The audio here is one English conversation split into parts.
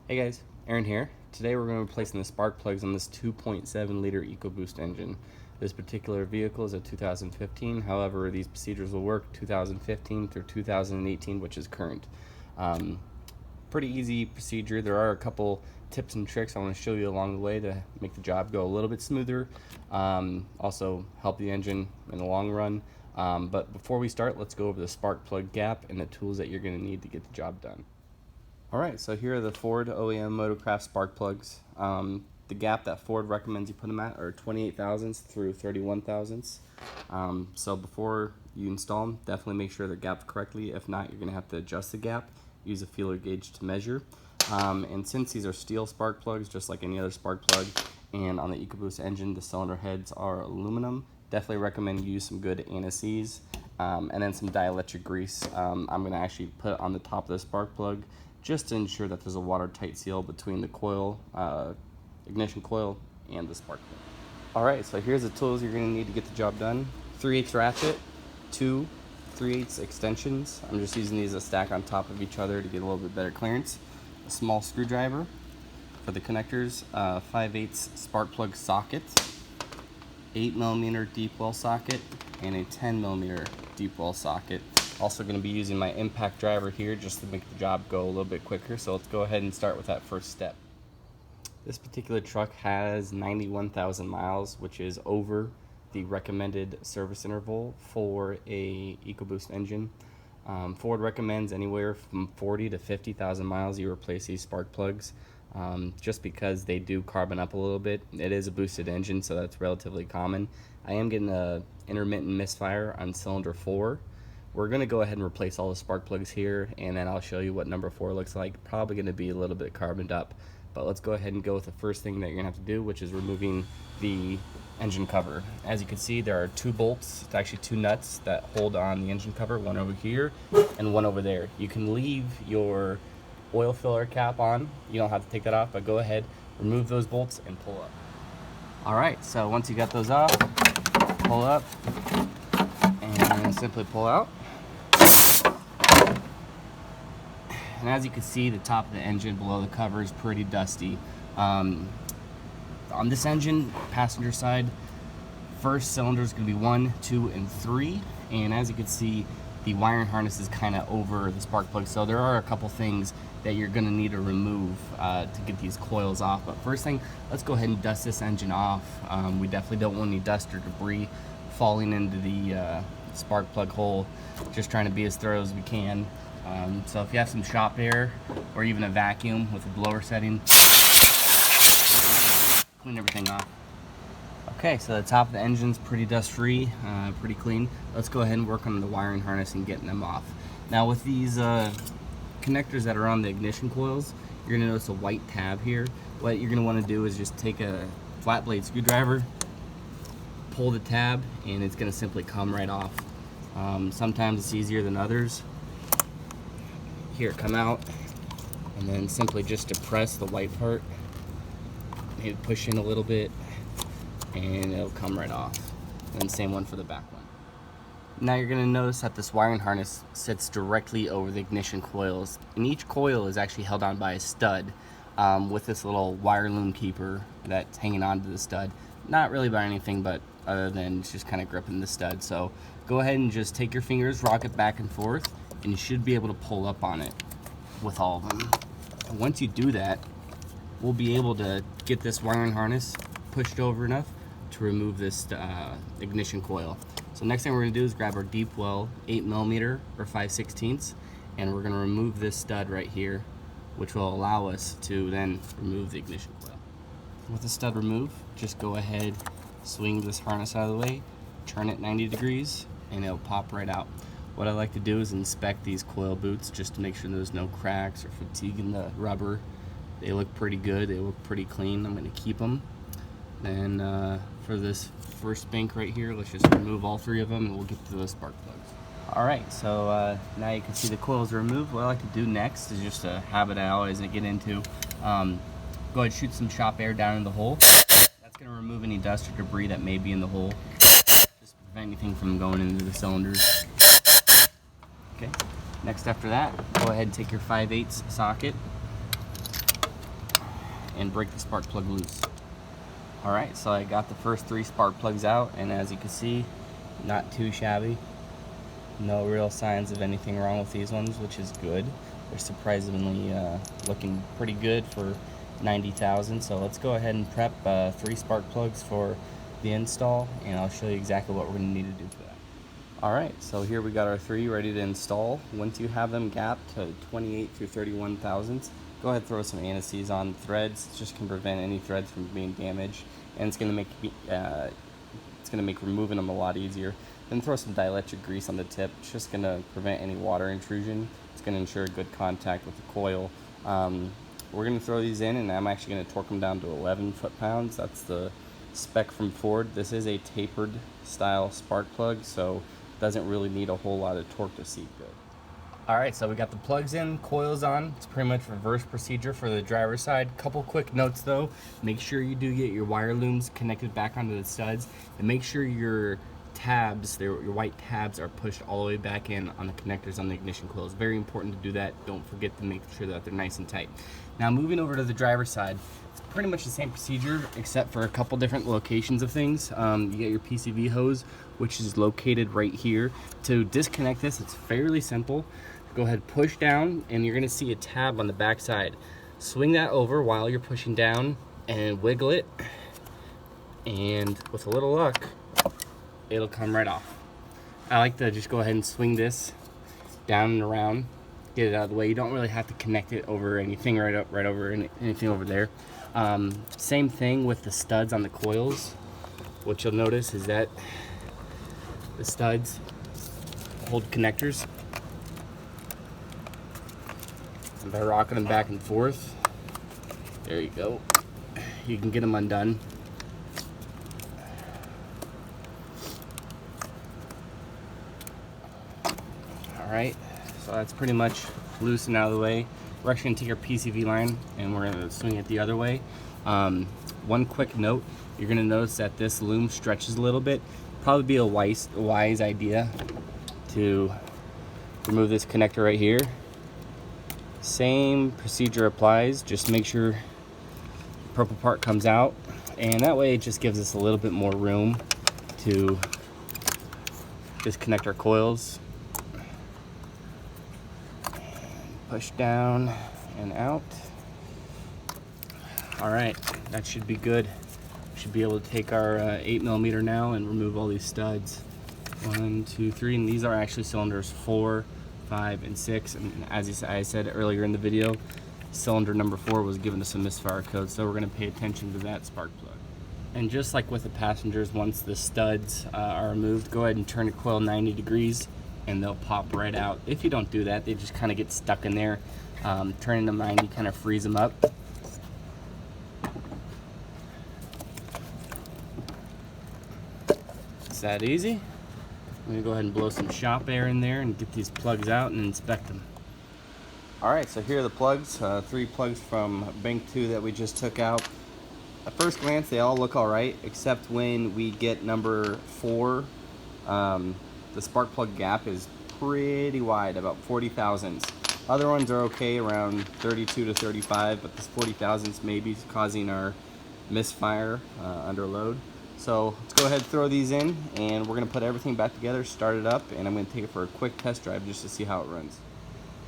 Hey guys, Aaron here. Today we're going to be replacing the spark plugs on this 2.7 liter EcoBoost engine. This particular vehicle is a 2015, however these procedures will work 2015 through 2018, which is current. Pretty easy procedure. There are a couple tips and tricks I want to show you along the way to make the job go a little bit smoother, also help the engine in the long run. But before we start, let's go over the spark plug gap and the tools that you're going to need to get the job done. Alright, so here are the Ford OEM Motorcraft spark plugs. The gap that Ford recommends you put them at are 28 thousandths through 31 thousandths. So before you install them, definitely make sure they're gapped correctly. If not, you're going to have to adjust the gap. Use a feeler gauge to measure. And since these are steel spark plugs, just like any other spark plug, and on the EcoBoost engine, the cylinder heads are aluminum, definitely recommend you use some good anti-seize, and then some dielectric grease. I'm going to actually put on the top of the spark plug just to ensure that there's a watertight seal between the coil, ignition coil, and the spark plug. Alright, so here's the tools you're going to need to get the job done. 3/8 ratchet, 2 3/8 extensions. I'm just using these as a stack on top of each other to get a little bit better clearance. A small screwdriver for the connectors, 5/8 spark plug socket, 8mm deep well socket, and a 10mm deep well socket. Also going to be using my impact driver here just to make the job go a little bit quicker. So let's go ahead and start with that first step. This particular truck has 91,000 miles, which is over the recommended service interval for a EcoBoost engine. Ford recommends anywhere from 40 to 50,000 miles you replace these spark plugs, just because they do carbon up a little bit. It is a boosted engine, so that's relatively common. I am getting a intermittent misfire on cylinder 4. We're going to go ahead and replace all the spark plugs here, and then I'll show you what number 4 looks like. Probably going to be a little bit carboned up, but let's go ahead and go with the first thing that you're going to have to do, which is removing the engine cover. As you can see, there are 2 bolts, it's actually 2 nuts that hold on the engine cover, one over here and one over there. You can leave your oil filler cap on, you don't have to take that off, but go ahead, remove those bolts and pull up. Alright, so once you got those off, pull up and simply pull out. And as you can see, the top of the engine below the cover is pretty dusty. On this engine, passenger side, first cylinder is going to be 1, 2, and 3. And as you can see, the wiring harness is kind of over the spark plug. So there are a couple things that you're going to need to remove to get these coils off. But first thing, let's go ahead and dust this engine off. We definitely don't want any dust or debris falling into the spark plug hole. Just trying to be as thorough as we can. So if you have some shop air or even a vacuum with a blower setting, clean everything off. Okay, so the top of the engine's pretty dust free, pretty clean. Let's go ahead and work on the wiring harness and getting them off. Now with these connectors that are on the ignition coils, you're gonna notice a white tab here. What you're gonna wanna do is just take a flat blade screwdriver, pull the tab, and it's gonna simply come right off. Sometimes it's easier than others. Here, come out, and then simply just depress the white part. Maybe push in a little bit, and it'll come right off. And same one for the back one. Now you're gonna notice that this wiring harness sits directly over the ignition coils, and each coil is actually held on by a stud with this little wire loom keeper that's hanging onto the stud. Not really by anything, but other than it's just kind of gripping the stud. So go ahead and just take your fingers, rock it back and forth, and you should be able to pull up on it with all of them. And once you do that, we'll be able to get this wiring harness pushed over enough to remove this ignition coil. So next thing we're going to do is grab our deep well 8mm or 5/16, and we're going to remove this stud right here, which will allow us to then remove the ignition coil. With the stud removed, just go ahead, swing this harness out of the way, turn it 90 degrees, and it'll pop right out. What I like to do is inspect these coil boots just to make sure there's no cracks or fatigue in the rubber. They look pretty good, they look pretty clean. I'm going to keep them. Then for this first bank right here, let's just remove all 3 of them and we'll get to the spark plugs. Alright, so now you can see the coils are removed. What I like to do next is just a habit I always get into. Go ahead and shoot some shop air down in the hole. That's going to remove any dust or debris that may be in the hole. Just prevent anything from going into the cylinders. Okay, next after that, go ahead and take your 5/8 socket, and break the spark plug loose. Alright, so I got the first 3 spark plugs out, and as you can see, not too shabby. No real signs of anything wrong with these ones, which is good. They're surprisingly looking pretty good for 90,000. So let's go ahead and prep 3 spark plugs for the install, and I'll show you exactly what we're going to need to do for that. Alright, so here we got our 3 ready to install. Once you have them gapped to 28 through 31 thousandths, go ahead and throw some anti-seize on the threads. It just can prevent any threads from being damaged, and it's going to make removing them a lot easier. Then throw some dielectric grease on the tip. It's just going to prevent any water intrusion. It's going to ensure good contact with the coil. We're going to throw these in, and I'm actually going to torque them down to 11 foot-pounds. That's the spec from Ford. This is a tapered style spark plug, so it doesn't really need a whole lot of torque to seat good. Alright, so we got the plugs in, coils on. It's pretty much reverse procedure for the driver's side. Couple quick notes though. Make sure you do get your wire looms connected back onto the studs, and make sure your tabs, your white tabs, are pushed all the way back in on the connectors on the ignition coil. It's very important to do that. Don't forget to make sure that they're nice and tight. Now moving over to the driver's side, it's pretty much the same procedure except for a couple different locations of things. You get your PCV hose, which is located right here. To disconnect this, it's fairly simple. Go ahead, push down, and you're gonna see a tab on the back side. Swing that over while you're pushing down and wiggle it, and with a little luck, it'll come right off. I like to just go ahead and swing this down and around, get it out of the way. You don't really have to connect it over anything right over anything over there. Same thing with the studs on the coils. What you'll notice is that the studs hold connectors. And by rocking them back and forth, there you go, you can get them undone. Alright, so that's pretty much loose and out of the way. We're actually going to take our PCV line and we're going to swing it the other way. One quick note, you're going to notice that this loom stretches a little bit. Probably be a wise idea to remove this connector right here. Same procedure applies, just make sure the purple part comes out, and that way it just gives us a little bit more room to disconnect our coils. Push down and out. Alright, that should be good. We should be able to take our 8mm now and remove all these studs. 1, 2, 3, and these are actually cylinders 4, 5, and 6, and as I said earlier in the video, cylinder number 4 was given us a misfire code, so we're going to pay attention to that spark plug. And just like with the passengers, once the studs are removed, go ahead and turn the coil 90 degrees and they'll pop right out. If you don't do that, they just kind of get stuck in there. Turning them 90 kind of frees them up. It's that easy. I'm going to go ahead and blow some shop air in there and get these plugs out and inspect them. Alright, so here are the plugs, 3 plugs from Bank 2 that we just took out. At first glance, they all look alright, except when we get number 4. The spark plug gap is pretty wide, about 40 thousandths. Other ones are okay, around 32 to 35, but this 40 thousandths may be causing our misfire under load. So let's go ahead and throw these in, and we're going to put everything back together, start it up, and I'm going to take it for a quick test drive just to see how it runs.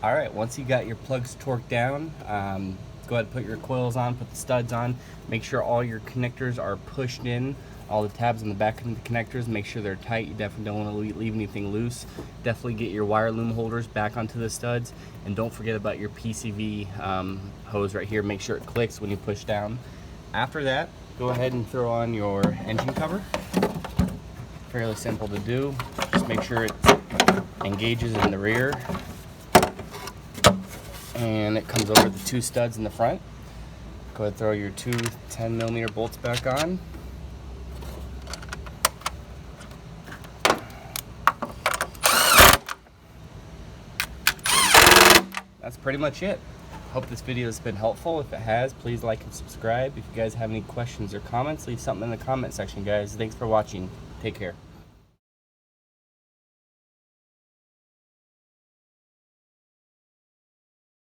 Alright, once you got your plugs torqued down, go ahead and put your coils on, put the studs on, make sure all your connectors are pushed in, all the tabs on the back of the connectors, make sure they're tight. You definitely don't want to leave anything loose. Definitely get your wire loom holders back onto the studs, and don't forget about your PCV hose right here. Make sure it clicks when you push down. After that, go ahead and throw on your engine cover. Fairly simple to do. Just make sure it engages in the rear, and it comes over the 2 studs in the front. Go ahead and throw your 2 10mm bolts back on. That's pretty much it. Hope this video has been helpful. If it has, please like and subscribe. If you guys have any questions or comments, leave something in the comment section, guys. Thanks for watching. Take care.